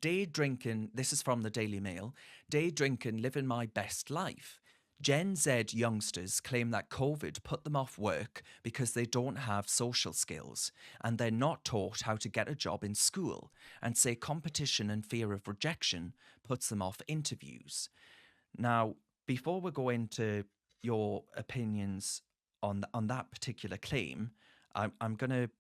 day drinking, this is from the Daily Mail, day drinking, living my best life. Gen Z youngsters claim that COVID put them off work because they don't have social skills and they're not taught how to get a job in school, and say competition and fear of rejection puts them off interviews. Now, before we go into your opinions on that particular claim, I'm going to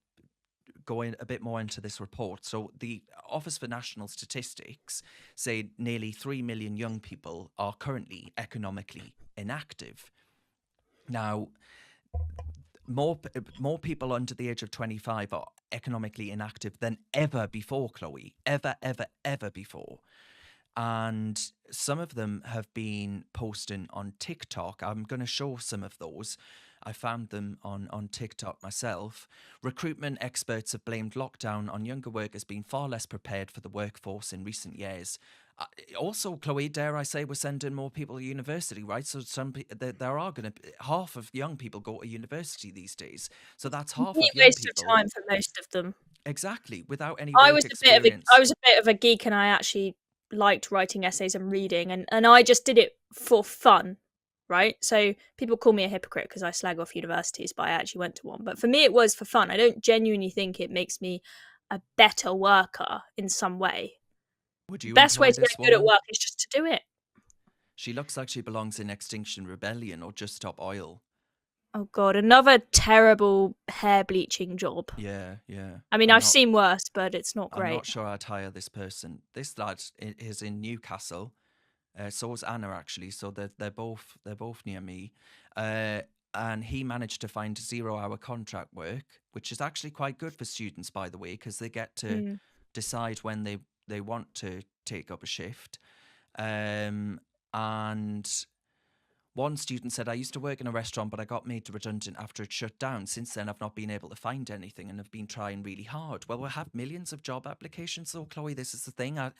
go in a bit more into this report. So the Office for National Statistics say nearly 3 million young people are currently economically inactive. Now, more people under the age of 25 are economically inactive than ever before, Chloe. Ever before. And some of them have been posting on TikTok. I'm going to show some of those. I found them on TikTok myself. Recruitment experts have blamed lockdown on younger workers being far less prepared for the workforce in recent years. Also, Chloe, dare I say, we're sending more people to university, right? So there are going to half of young people go to university these days. So that's half Complete of young waste of people, time for most of them. exactly, without any I work was a bit of a experience. I was a bit of a geek, and I actually liked writing essays and reading, and I just did it for fun, right? So people call me a hypocrite because I slag off universities, but I actually went to one. But for me, it was for fun. I don't genuinely think it makes me a better worker in some way. Would The you best way employ to get this good at woman? work is just to do it. She looks like she belongs in Extinction Rebellion or Just Stop Oil. Oh god, another terrible hair bleaching job. Yeah, yeah. I mean, I'm I've not. seen worse, but it's not I'm great. not sure I'd hire this person. This lad is in Newcastle. So is Anna actually. So they're both near me. Uh, and he managed to find 0 hour contract work, which is actually quite good for students, by the way, because they get to Mm. decide when they want to take up a shift. And one student said, I used to work in a restaurant, but I got made redundant after it shut down. Since then, I've not been able to find anything and have been trying really hard. Well, we have millions of job applications, though, Chloe. This is the thing. I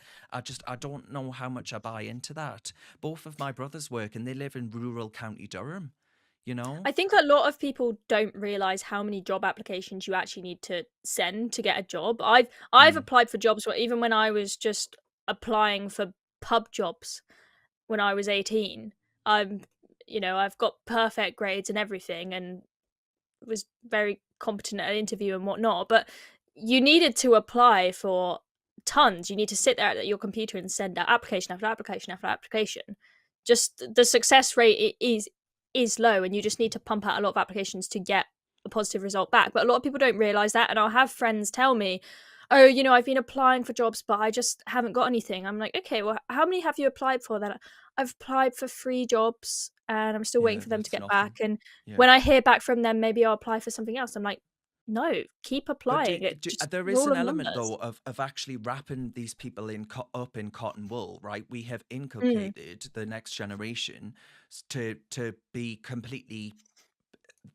don't know how much I buy into that. Both of my brothers work and they live in rural County Durham, you know? I think a lot of people don't realize how many job applications you actually need to send to get a job. I've Mm, applied for jobs where even when I was just applying for pub jobs when I was 18, I'm I've got perfect grades and everything and was very competent at an interview and whatnot, but you needed to apply for tons. You need to sit there at your computer and send out application after application after application. Just the success rate is low, and you just need to pump out a lot of applications to get a positive result back. But a lot of people don't realize that, and I'll have friends tell me, "Oh, I've been applying for jobs, but I just haven't got anything." I'm like, "Okay, well, how many have you applied for?" Then I've applied for 3 jobs, and I'm still waiting yeah, for them to that's get nothing. back. And Yeah. when I hear back from them, maybe I'll apply for something else. I'm like, no, keep But applying. It just there is rule an of element, numbers. though, of actually wrapping these people up in cotton wool, right? We have Mm, inculcated the next generation to be completely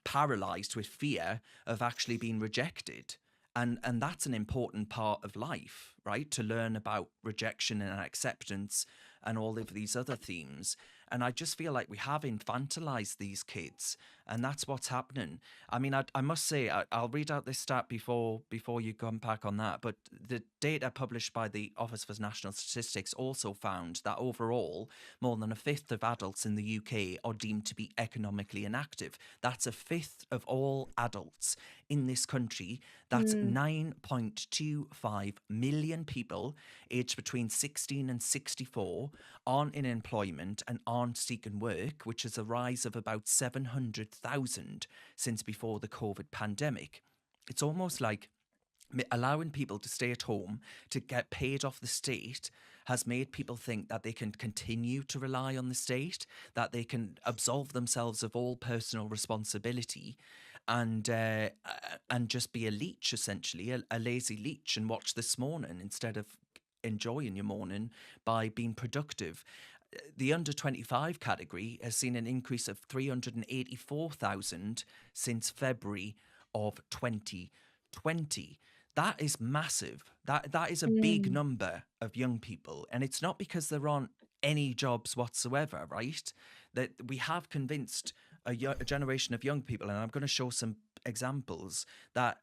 paralyzed with fear of actually being rejected. And that's an important part of life, right? To learn about rejection and acceptance and all of these other themes. And I just feel like we have infantilized these kids, and that's what's happening. I mean, I must say, I'll read out this stat before you come back on that. But the data published by the Office for National Statistics also found that overall, more than a fifth of adults in the UK are deemed to be economically inactive. That's a fifth of all adults in this country. That's mm, 9.25 million people aged between 16 and 64 aren't in employment and aren't seeking work, which is a rise of about 700,000 since before the COVID pandemic. It's almost like allowing people to stay at home to get paid off the state has made people think that they can continue to rely on the state, that they can absolve themselves of all personal responsibility and just be a leech, essentially, a lazy leech, and watch This Morning instead of enjoying your morning by being productive. The under 25 category has seen an increase of 384,000 since February of 2020. That is massive. That is a big mm. number of young people, and it's not because there aren't any jobs whatsoever, right? That we have convinced a generation of young people, and I'm going to show some examples that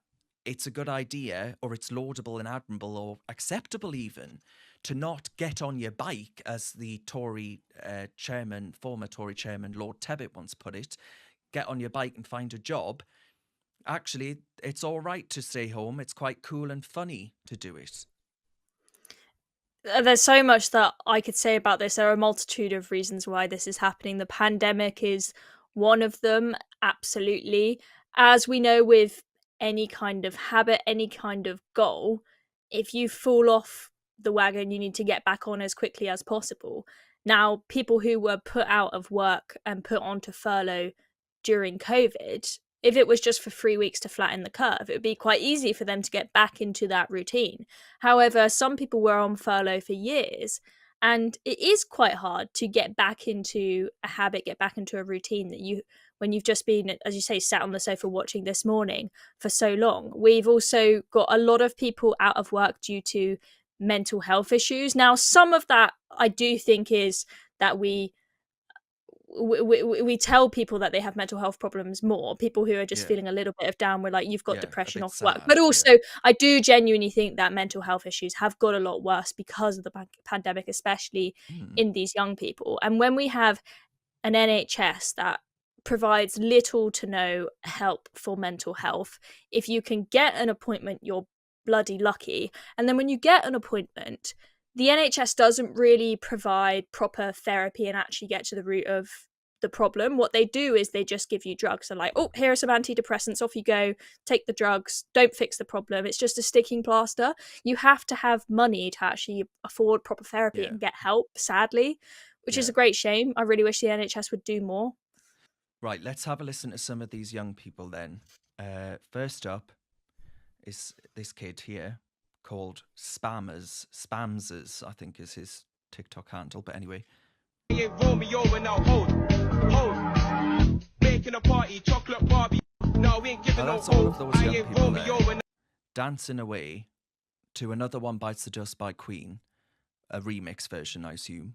it's a good idea or it's laudable and admirable or acceptable even to not get on your bike, as the Tory chairman, former Tory chairman, Lord Tebbit once put it, get on your bike and find a job. Actually, it's all right to stay home. It's quite cool and funny to do it. There's so much that I could say about this. There are a multitude of reasons why this is happening. The pandemic is one of them, absolutely. As we know with any kind of habit, any kind of goal, if you fall off the wagon, you need to get back on as quickly as possible. Now, people who were put out of work and put onto furlough during COVID, if it was just for 3 weeks to flatten the curve, it would be quite easy for them to get back into that routine. However, some people were on furlough for years, and it is quite hard to get back into a habit, get back into a routine that when you've just been, as you say, sat on the sofa watching This Morning for so long. We've also got a lot of people out of work due to mental health issues. Now, some of that I do think is that we tell people that they have mental health problems more. People who are just feeling a little bit of down, we're like, you've got depression off work. But also, I do genuinely think that mental health issues have got a lot worse because of the pandemic, especially in these young people. And when we have an NHS that provides little to no help for mental health, if you can get an appointment, you're bloody lucky. And then when you get an appointment, the NHS doesn't really provide proper therapy and actually get to the root of the problem. What they do is they just give you drugs. They're like, oh, here are some antidepressants, off you go, take the drugs, don't fix the problem. It's just a sticking plaster. You have to have money to actually afford proper therapy and get help, sadly, which is a great shame. I really wish the NHS would do more. Right, let's have a listen to some of these young people then. First up is this kid here called Spamsers, I think is his TikTok handle. But anyway. Making a party, chocolate Barbie. No, we ain't giving that's all of those young people there dancing away to Another One Bites the Dust by Queen, a remix version, I assume,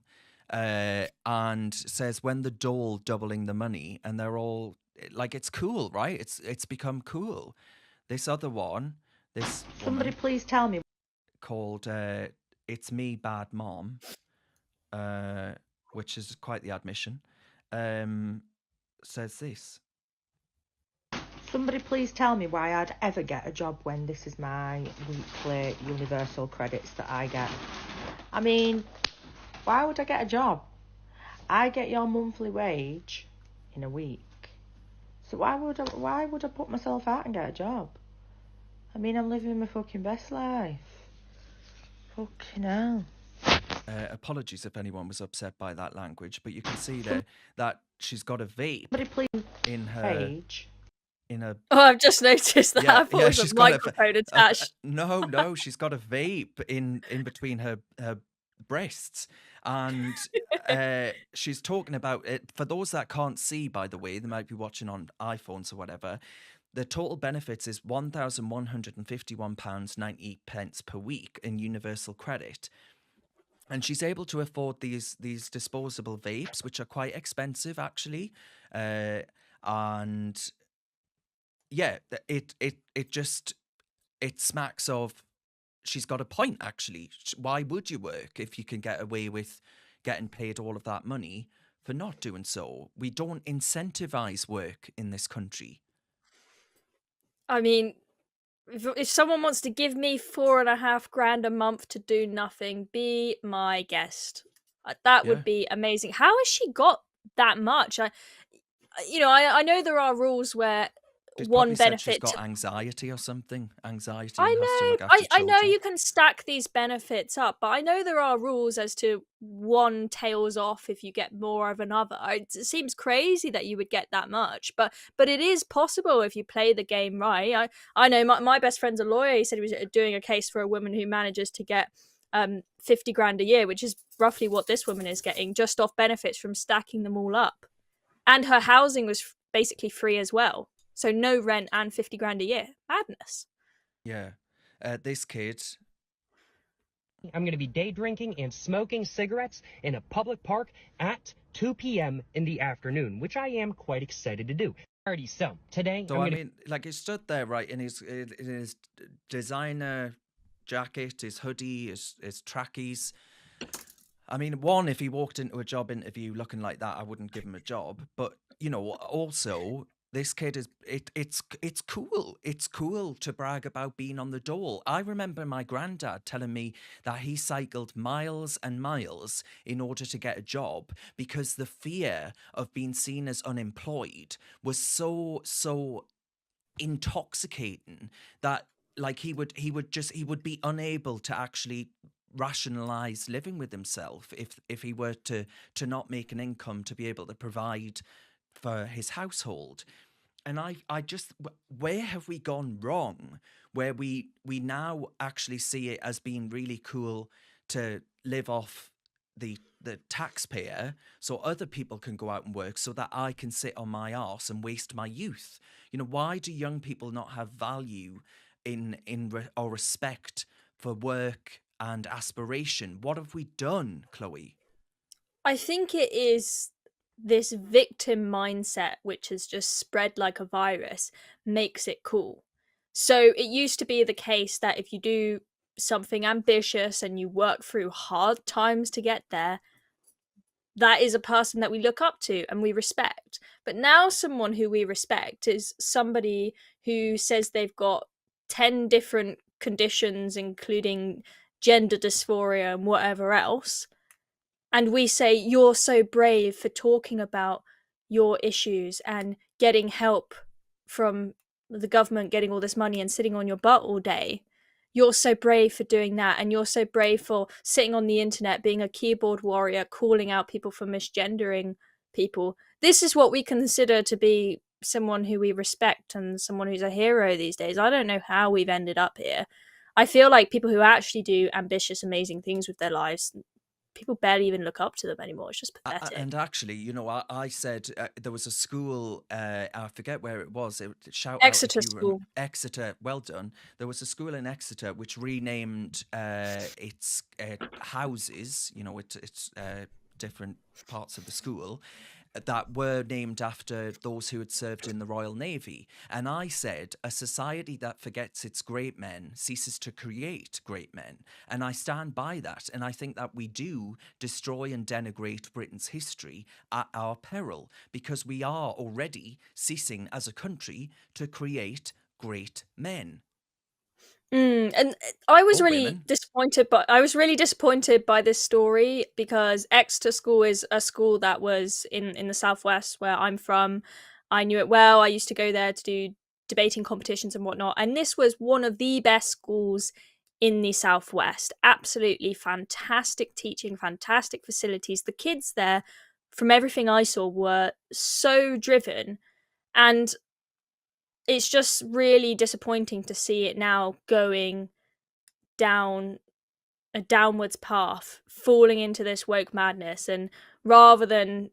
and says when the dole doubling the money, and they're all like, it's cool, right? It's become cool. This other one, somebody please tell me, called It's Me Bad Mom, which is quite the admission, says this. Somebody please tell me why I'd ever get a job when this is my weekly universal credits that I get. I mean, why would I get a job? I get your monthly wage in a week. So why would I put myself out and get a job? I mean, I'm living my fucking best life. Fucking hell. Apologies if anyone was upset by that language, but you can see there that she's got a vape in her page. Oh, I've just noticed that. I thought it was a microphone attached. No, she's got a vape in between her breasts, and she's talking about it. For those that can't see, by the way, they might be watching on iPhones or whatever. The total benefits is £1,151.90 per week in universal credit. And she's able to afford these disposable vapes, which are quite expensive, actually. And yeah, it smacks of, she's got a point, actually. Why would you work if you can get away with getting paid all of that money for not doing so? We don't incentivize work in this country. I mean, if someone wants to give me $4,500 a month to do nothing, be my guest. That would be amazing. How has she got that much? I know there are rules where She's one benefit she's got anxiety or something. Anxiety. I know you can stack these benefits up, but I know there are rules as to one tails off if you get more of another. It seems crazy that you would get that much, but it is possible if you play the game right. I know my best friend's a lawyer. He said he was doing a case for a woman who manages to get $50,000 a year, which is roughly what this woman is getting, just off benefits from stacking them all up, and her housing was basically free as well. So no rent and $50,000 a year. Madness. Yeah. This kid. I'm going to be day drinking and smoking cigarettes in a public park at 2 p.m. in the afternoon, which I am quite excited to do. Alrighty, so today. So he stood there, right, in his designer jacket, his hoodie, his trackies. I mean, if he walked into a job interview looking like that, I wouldn't give him a job. But also this kid it's cool. It's cool to brag about being on the dole. I remember my granddad telling me that he cycled miles and miles in order to get a job because the fear of being seen as unemployed was so intoxicating that like he would be unable to actually rationalize living with himself if he were to not make an income to be able to provide for his household. And I just, where have we gone wrong where we now actually see it as being really cool to live off the taxpayer so other people can go out and work so that I can sit on my arse and waste my youth? Why do young people not have value or respect for work and aspiration? What have we done, Chloe? I think it is this victim mindset, which has just spread like a virus, makes it cool. So it used to be the case that if you do something ambitious and you work through hard times to get there, that is a person that we look up to and we respect. But now someone who we respect is somebody who says they've got 10 different conditions, including gender dysphoria and whatever else. And we say, you're so brave for talking about your issues and getting help from the government, getting all this money and sitting on your butt all day. You're so brave for doing that. And you're so brave for sitting on the internet, being a keyboard warrior, calling out people for misgendering people. This is what we consider to be someone who we respect and someone who's a hero these days. I don't know how we've ended up here. I feel like people who actually do ambitious, amazing things with their lives, people barely even look up to them anymore. It's just pathetic. And actually, I said there was a school, I forget where it was. Shout Exeter out if you School. Exeter, well done. There was a school in Exeter which renamed its houses, it's different parts of the school, that were named after those who had served in the Royal Navy. And I said, a society that forgets its great men ceases to create great men. And I stand by that. And I think that we do destroy and denigrate Britain's history at our peril, because we are already ceasing as a country to create great men. And I was really women. disappointed, but I was really disappointed by this story because Exeter School is a school that was in the southwest where I'm from. I knew it well. I used to go there to do debating competitions and whatnot. And this was one of the best schools in the southwest. Absolutely fantastic teaching, fantastic facilities. The kids there, from everything I saw, were so driven. And it's just really disappointing to see it now going down a downwards path, falling into this woke madness. And rather than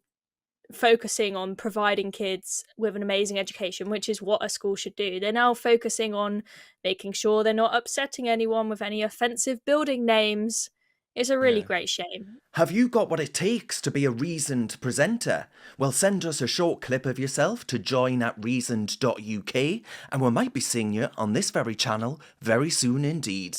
focusing on providing kids with an amazing education, which is what a school should do, they're now focusing on making sure they're not upsetting anyone with any offensive building names. It's a really great shame. Have you got what it takes to be a reasoned presenter? Well, send us a short clip of yourself to join@reasoned.uk and we might be seeing you on this very channel very soon indeed.